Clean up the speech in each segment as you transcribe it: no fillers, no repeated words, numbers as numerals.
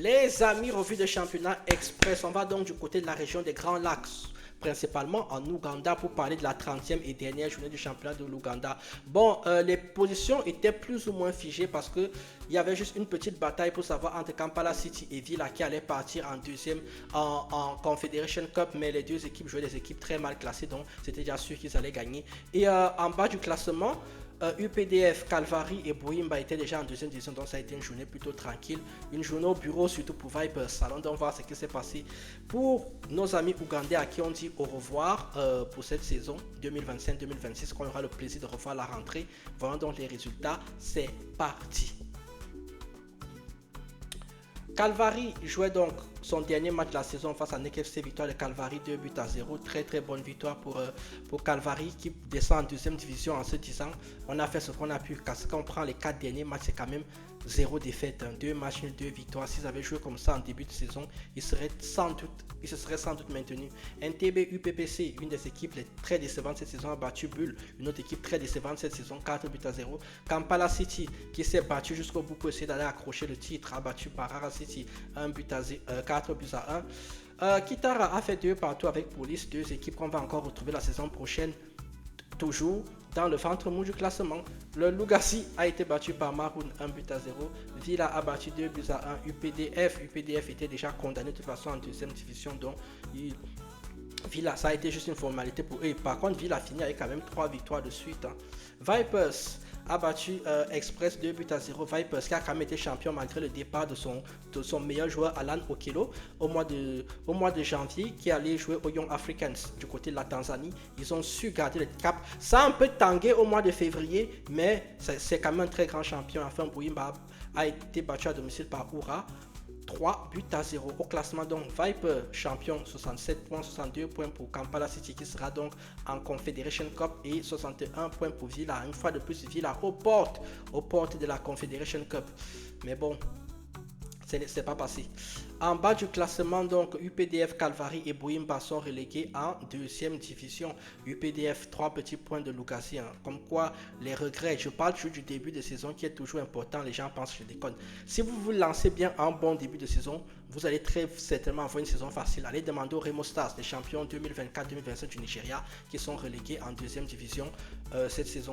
Les amis, revue de championnat express. On va donc du côté de la région des Grands Lacs, principalement en Ouganda, pour parler de la 30e et dernière journée du championnat de l'Ouganda. Bon, les positions étaient plus ou moins figées parce que il y avait juste une petite bataille pour savoir entre Kampala City et Villa qui allait partir en deuxième en Confederation Cup, mais les deux équipes jouaient des équipes très mal classées, donc c'était déjà sûr qu'ils allaient gagner. Et en bas du classement, UPDF, Calvary et Boimba étaient déjà en deuxième division, donc ça a été une journée plutôt tranquille. Une journée au bureau, surtout pour Vipers. Allons donc voir ce qui s'est passé pour nos amis ougandais à qui on dit au revoir pour cette saison 2025-2026, qu'on aura le plaisir de revoir la rentrée. Voyons donc les résultats. C'est parti. Calvary jouait donc son dernier match de la saison face à NECFC, victoire de Calvary 2 buts à 0. Très très bonne victoire pour Calvary qui descend en deuxième division en se disant on a fait ce qu'on a pu. Parce qu'on prend les 4 derniers matchs, c'est quand même 0 défaite, 2 matchs nuls, 2 victoires. S'ils avaient joué comme ça en début de saison, ils se seraient sans doute maintenus. NTB UPPC, une des équipes les très décevantes cette saison, a battu Bull, une autre équipe très décevante cette saison, 4 buts à 0. Kampala City, qui s'est battu jusqu'au bout pour essayer d'aller accrocher le titre, a battu Parara City 4 buts à 1. Kitara a fait 2 partout avec Police, deux équipes qu'on va encore retrouver la saison prochaine, toujours dans le ventre mou du classement. Le Lugassi a été battu par Maroon 1 but à 0. Villa a battu 2 buts à 1. UPDF était déjà condamné de toute façon en deuxième division, donc Villa, ça a été juste une formalité pour eux. Par contre, Villa a fini avec quand même 3 victoires de suite. Vipers a battu Express 2 buts à 0. Vipers qui a quand même été champion malgré le départ de son meilleur joueur Alan Okello au mois de janvier, qui allait jouer aux Young Africans du côté de la Tanzanie. Ils ont su garder le cap. Ça a un peu tangué au mois de février, mais c'est quand même un très grand champion. Enfin, Bouyimba a été battu à domicile par Oura 3 buts à 0. Au classement, donc Viper champion, 67 points, 62 points pour Kampala City qui sera donc en Confederation Cup, et 61 points pour Villa. Une fois de plus, Villa aux portes de la Confederation Cup. Mais bon, c'est pas passé. En bas du classement, donc UPDF, Calvary et Boimba sont relégués en deuxième division. UPDF 3 petits points de Lugassi, comme quoi les regrets. Je parle toujours du début de saison qui est toujours important. Les gens pensent que je déconne. Si vous vous lancez bien un bon début de saison, vous allez très certainement avoir une saison facile. Allez demander aux Remo Stars, les champions 2024-2025 du Nigeria, qui sont relégués en deuxième division cette saison.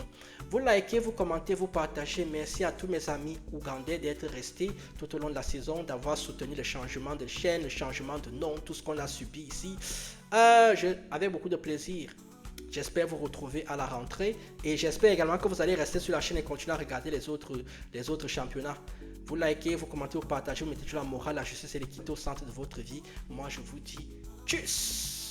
Vous likez, vous commentez, vous partagez. Merci à tous mes amis ougandais d'être restés tout au long de la saison, d'avoir soutenu le changement de chaîne, le changement de nom, tout ce qu'on a subi ici. Avec beaucoup de plaisir. J'espère vous retrouver à la rentrée, et j'espère également que vous allez rester sur la chaîne et continuer à regarder les autres championnats. Vous likez, vous commentez, vous partagez, vous mettez toujours la morale, la justice et l'équité au centre de votre vie. Moi, je vous dis tchuss!